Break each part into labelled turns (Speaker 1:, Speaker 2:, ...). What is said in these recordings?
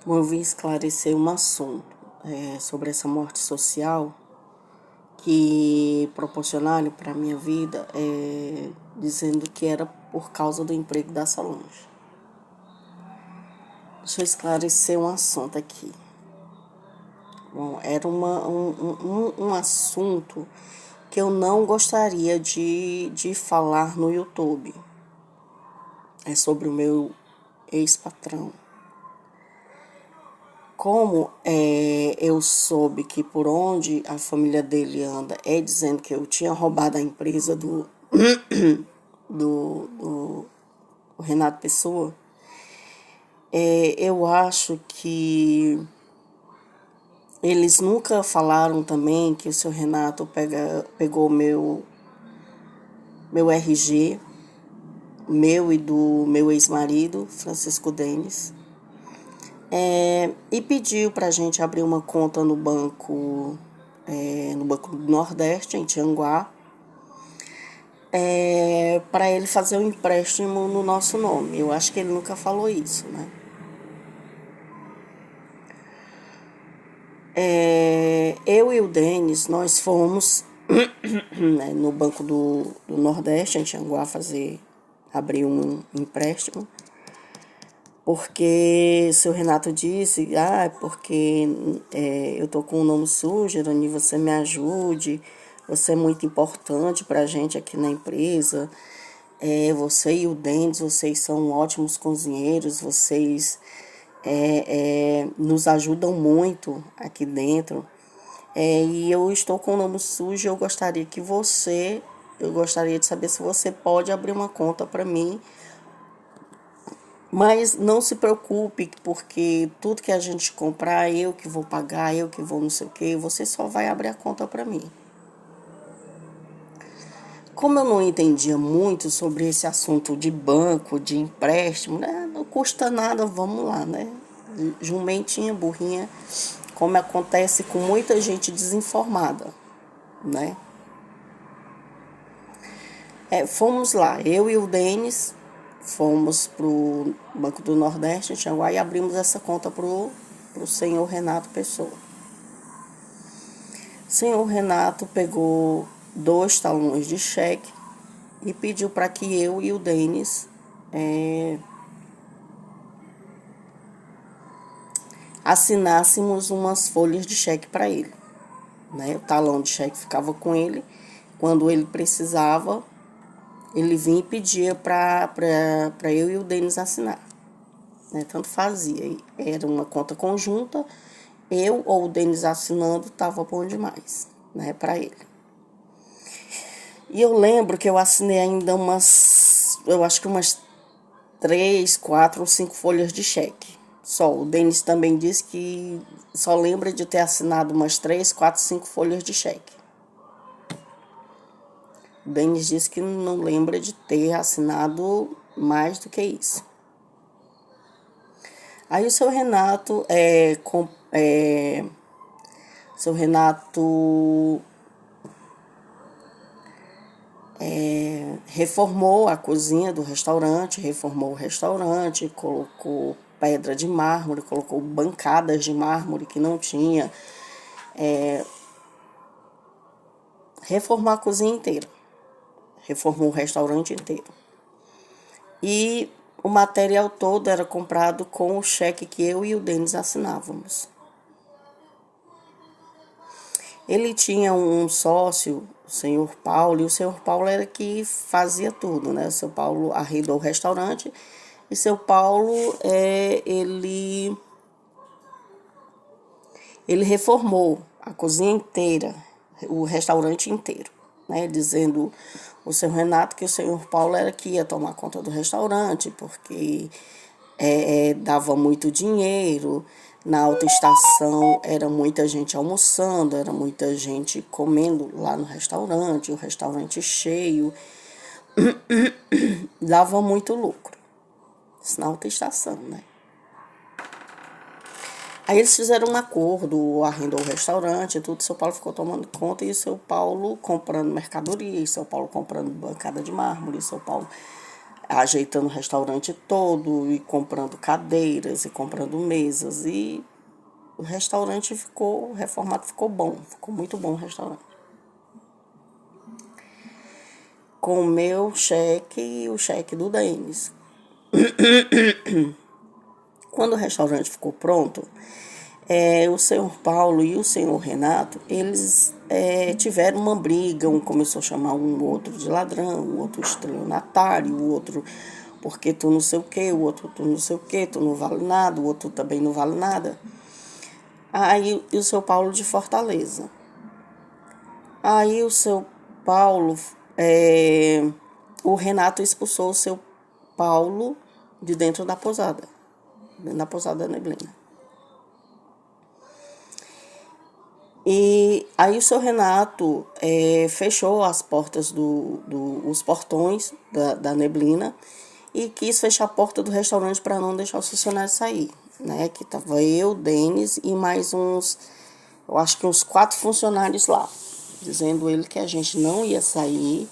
Speaker 1: Eu vim esclarecer um assunto sobre essa morte social que proporcionaram para a minha vida, dizendo que era por causa do emprego da Solange. Deixa eu esclarecer um assunto aqui. Bom, era um assunto que eu não gostaria de falar no YouTube. É sobre o meu ex-patrão. Como eu soube que por onde a família dele anda é dizendo que eu tinha roubado a empresa do Renato Pessoa, eu acho que eles nunca falaram também que o seu Renato pegou meu RG, meu e do meu ex-marido, Francisco Denis, e pediu para a gente abrir uma conta no Banco do Nordeste, em Tianguá, para ele fazer um empréstimo no nosso nome. Eu acho que ele nunca falou isso, né? Eu e o Denis, nós fomos né, no Banco do Nordeste, em Tianguá, abrir um empréstimo. Porque seu Renato disse, porque eu tô com o nome sujo, Irani, você me ajude, você é muito importante pra gente aqui na empresa, você e o Denis, vocês são ótimos cozinheiros, vocês nos ajudam muito aqui dentro, e eu estou com o nome sujo, eu gostaria de saber se você pode abrir uma conta para mim. Mas não se preocupe, porque tudo que a gente comprar, eu que vou pagar, eu que vou não sei o quê, você só vai abrir a conta para mim. Como eu não entendia muito sobre esse assunto de banco, de empréstimo, né? Não custa nada, vamos lá, né? Jumentinha, burrinha, como acontece com muita gente desinformada, né? Fomos lá, eu e o Denis, fomos pro Banco do Nordeste, em Xanguá, e abrimos essa conta pro senhor Renato Pessoa. O senhor Renato pegou 2 talões de cheque e pediu para que eu e o Denis assinássemos umas folhas de cheque para ele. Né? O talão de cheque ficava com ele. Quando ele precisava, ele vinha e pedia para eu e o Denis assinar. Né? Tanto fazia. Era uma conta conjunta. Eu ou o Denis assinando estava bom demais, né, para ele. E eu lembro que eu assinei ainda umas 3, 4 ou 5 folhas de cheque. Só, o Denis também disse que só lembra de ter assinado umas 3, 4, 5 folhas de cheque. O Denis disse que não lembra de ter assinado mais do que isso. Aí o seu Renato, reformou a cozinha do restaurante, reformou o restaurante, colocou pedra de mármore, colocou bancadas de mármore que não tinha, reformou a cozinha inteira, reformou o restaurante inteiro. E o material todo era comprado com o cheque que eu e o Denis assinávamos. Ele tinha um sócio, o senhor Paulo, e o senhor Paulo era que fazia tudo, né? O senhor Paulo arrendou o restaurante e o seu Paulo, ele reformou a cozinha inteira, o restaurante inteiro, né? Dizendo o senhor Renato que o senhor Paulo era que ia tomar conta do restaurante, porque dava muito dinheiro. Na autoestação era muita gente almoçando, era muita gente comendo lá no restaurante, o restaurante cheio, dava muito lucro. Isso na autoestação, né? Aí eles fizeram um acordo, arrendou o restaurante, tudo, o seu Paulo ficou tomando conta e o seu Paulo comprando mercadoria, e o seu Paulo comprando bancada de mármore, e o seu Paulo ajeitando o restaurante todo e comprando cadeiras e comprando mesas. E o restaurante ficou, o reformato ficou bom, ficou muito bom o restaurante. Com o meu cheque e o cheque do Denis. Quando o restaurante ficou pronto, o senhor Paulo e o senhor Renato, eles tiveram uma briga. Um começou a chamar um outro de ladrão, o outro estelionatário, o outro porque tu não sei o que, o outro tu não sei o que, tu não vale nada, o outro também não vale nada. Aí e o seu Paulo de Fortaleza. Aí o seu Paulo, o Renato expulsou o seu Paulo de dentro da pousada da Neblina. E aí o seu Renato fechou as portas os portões da Neblina e quis fechar a porta do restaurante para não deixar os funcionários sair, né? Que tava eu, Denis e mais eu acho que uns 4 funcionários lá, dizendo ele que a gente não ia sair,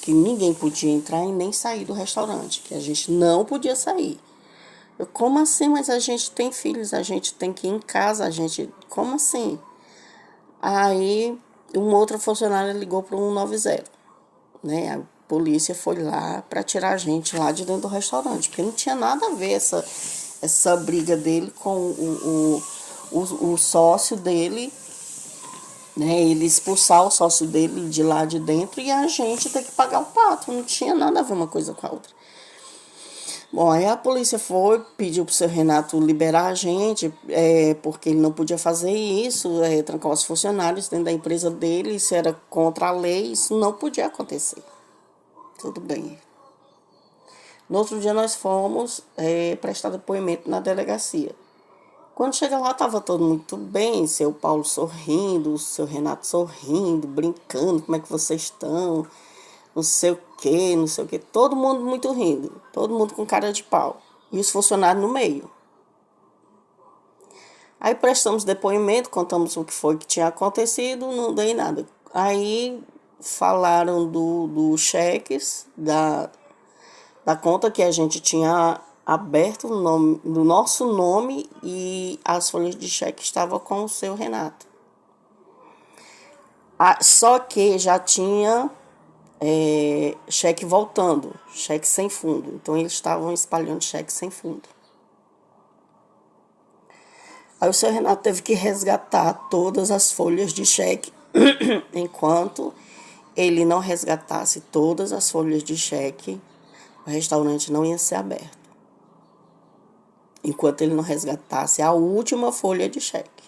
Speaker 1: que ninguém podia entrar e nem sair do restaurante, que a gente não podia sair. Como assim? Mas a gente tem filhos, a gente tem que ir em casa, como assim? Aí, um outro funcionário ligou para o 190, né? A polícia foi lá para tirar a gente lá de dentro do restaurante, porque não tinha nada a ver essa briga dele com o sócio dele, né? Ele expulsar o sócio dele de lá de dentro e a gente ter que pagar o pato. Não tinha nada a ver uma coisa com a outra. Bom, aí a polícia foi, pediu pro seu Renato liberar a gente, porque ele não podia fazer isso, trancar os funcionários dentro da empresa dele, isso era contra a lei, isso não podia acontecer. Tudo bem. No outro dia nós fomos prestar depoimento na delegacia. Quando chega lá, estava todo muito bem, seu Paulo sorrindo, seu Renato sorrindo, brincando, como é que vocês estão? Não sei o que, não sei o que. Todo mundo muito rindo. Todo mundo com cara de pau. E os funcionários no meio. Aí prestamos depoimento, contamos o que foi que tinha acontecido, não dei nada. Aí falaram dos cheques, da conta que a gente tinha aberto do nosso nome e as folhas de cheque estavam com o seu Renato. Só que já tinha cheque voltando, cheque sem fundo. Então eles estavam espalhando cheque sem fundo. Aí o seu Renato teve que resgatar todas as folhas de cheque. Enquanto ele não resgatasse todas as folhas de cheque, o restaurante não ia ser aberto. Enquanto ele não resgatasse a última folha de cheque.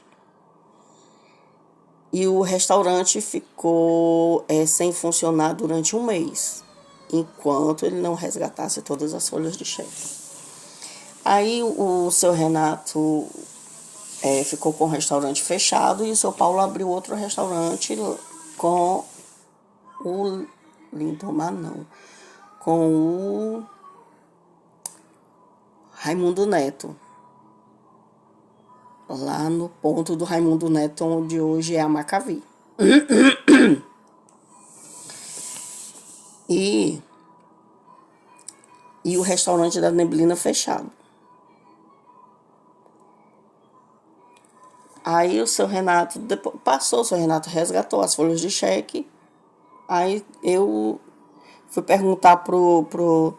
Speaker 1: E o restaurante ficou sem funcionar durante um mês, enquanto ele não resgatasse todas as folhas de cheque. Aí o seu Renato ficou com o restaurante fechado e o seu Paulo abriu outro restaurante com o Lindomar, não, com o Raimundo Neto. Lá no ponto do Raimundo Neto, onde hoje é a Macavi. E o restaurante da Neblina fechado. Aí o seu Renato, depois, passou, o seu Renato resgatou as folhas de cheque. Aí eu fui perguntar pro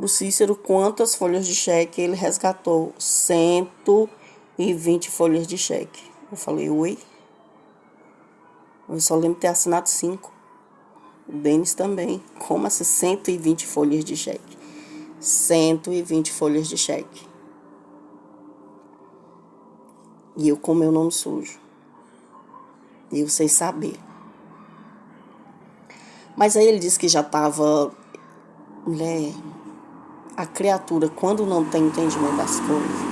Speaker 1: Cícero quantas folhas de cheque ele resgatou. 120 folhas de cheque. Eu falei, oi? Eu só lembro de ter assinado 5. O Denis também. Como assim 120 folhas de cheque? 120 folhas de cheque. E eu com meu nome sujo. E eu sem saber. Mas aí ele disse que já estava... Mulher, a criatura, quando não tem entendimento das coisas...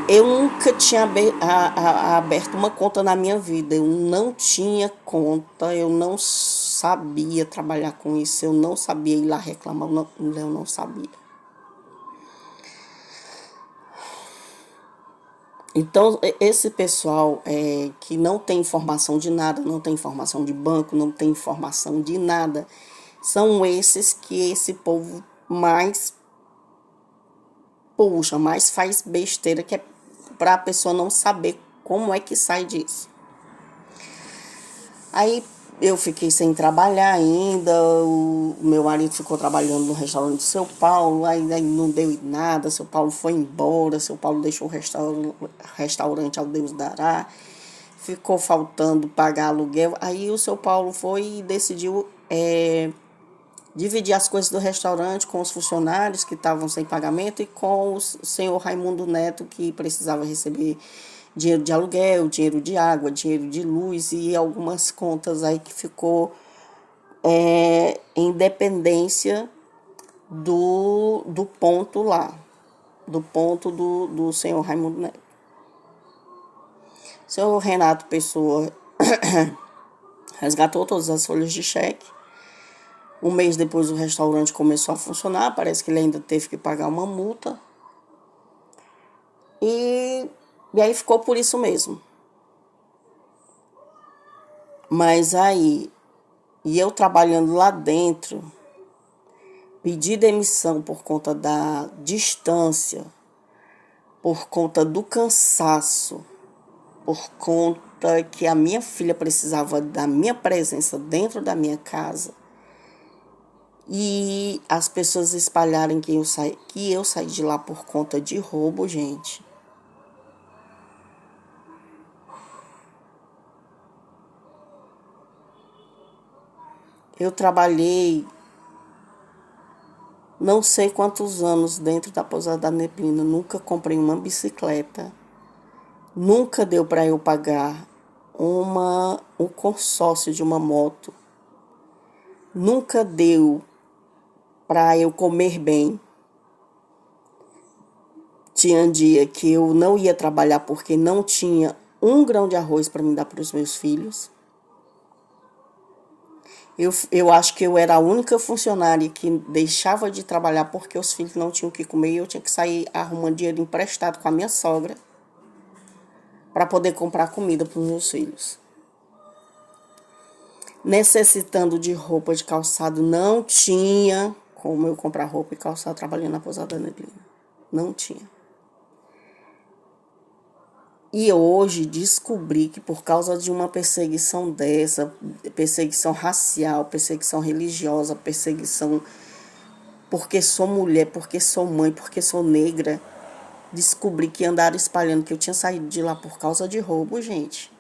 Speaker 1: Eu nunca tinha aberto uma conta na minha vida. Eu não tinha conta, eu não sabia trabalhar com isso, eu não sabia ir lá reclamar, eu não sabia. Então, esse pessoal que não tem informação de nada, não tem informação de banco, não tem informação de nada, São esses que esse povo mais puxa, mais faz besteira, que é para a pessoa não saber como é que sai disso. Aí eu fiquei sem trabalhar ainda, o meu marido ficou trabalhando no restaurante do seu Paulo, aí não deu em nada, seu Paulo foi embora, seu Paulo deixou o restaurante ao Deus dará, ficou faltando pagar aluguel, aí o seu Paulo foi e decidiu dividir as coisas do restaurante com os funcionários que estavam sem pagamento e com o senhor Raimundo Neto, que precisava receber dinheiro de aluguel, dinheiro de água, dinheiro de luz e algumas contas aí que ficou em dependência do ponto lá, do ponto do senhor Raimundo Neto. O senhor Renato Pessoa resgatou todas as folhas de cheque. Um mês depois o restaurante começou a funcionar, parece que ele ainda teve que pagar uma multa. E aí ficou por isso mesmo. Mas aí, e eu trabalhando lá dentro, pedi demissão por conta da distância, por conta do cansaço, por conta que a minha filha precisava da minha presença dentro da minha casa. E as pessoas espalharem que eu saí de lá por conta de roubo, gente. Eu trabalhei não sei quantos anos dentro da Pousada da Neblina. Nunca comprei uma bicicleta. Nunca deu para eu pagar um consórcio de uma moto. Nunca deu para eu comer bem. Tinha dia que eu não ia trabalhar porque não tinha um grão de arroz para me dar para os meus filhos. Eu acho que eu era a única funcionária que deixava de trabalhar porque os filhos não tinham o que comer e eu tinha que sair arrumando dinheiro emprestado com a minha sogra para poder comprar comida para os meus filhos. Necessitando de roupa, de calçado, não tinha como eu comprar roupa e calçado trabalhando na Pousada da Neblina. Não tinha. E hoje descobri que por causa de uma perseguição dessa, perseguição racial, perseguição religiosa, perseguição porque sou mulher, porque sou mãe, porque sou negra, descobri que andaram espalhando que eu tinha saído de lá por causa de roubo, gente.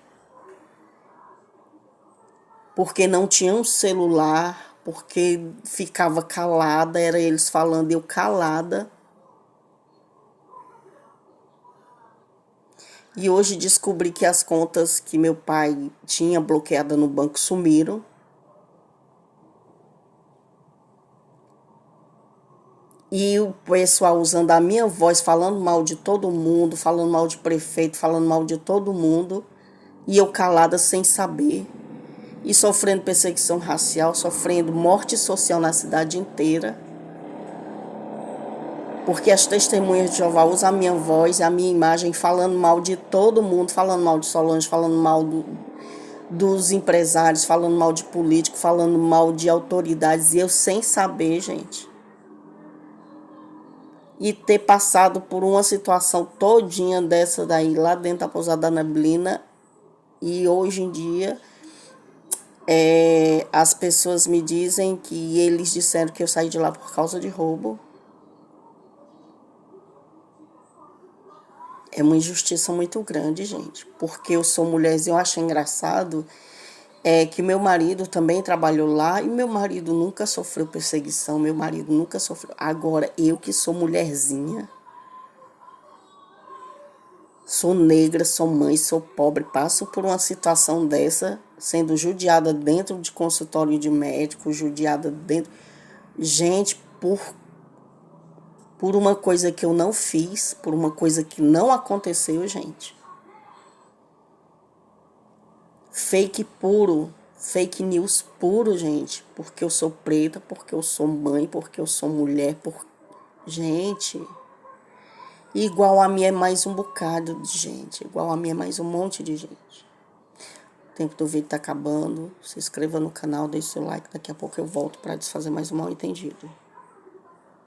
Speaker 1: Porque não tinha um celular, porque ficava calada, era eles falando, eu calada. E hoje descobri que as contas que meu pai tinha bloqueada no banco sumiram. E o pessoal usando a minha voz, falando mal de todo mundo, falando mal de prefeito, falando mal de todo mundo. E eu calada sem saber. E sofrendo perseguição racial, sofrendo morte social na cidade inteira. Porque as testemunhas de Jeová usam a minha voz, a minha imagem, falando mal de todo mundo, falando mal de Solange, falando mal dos empresários, falando mal de político, falando mal de autoridades. E eu sem saber, gente. E ter passado por uma situação todinha dessa daí, lá dentro da Pousada da Neblina. E hoje em dia, as pessoas me dizem que eles disseram que eu saí de lá por causa de roubo. É uma injustiça muito grande, gente. Porque eu sou mulher e eu acho engraçado que meu marido também trabalhou lá e meu marido nunca sofreu perseguição, meu marido nunca sofreu. Agora, eu que sou mulherzinha, sou negra, sou mãe, sou pobre, passo por uma situação dessa, sendo judiada dentro de consultório de médico, judiada dentro... Gente, por uma coisa que eu não fiz, por uma coisa que não aconteceu, gente. Fake puro, fake news puro, gente. Porque eu sou preta, porque eu sou mãe, porque eu sou mulher, Gente, igual a mim é mais um bocado de gente, igual a mim é mais um monte de gente. tempo do vídeo tá acabando. Se inscreva no canal, deixe seu like. Daqui a pouco eu volto para desfazer mais um mal entendido.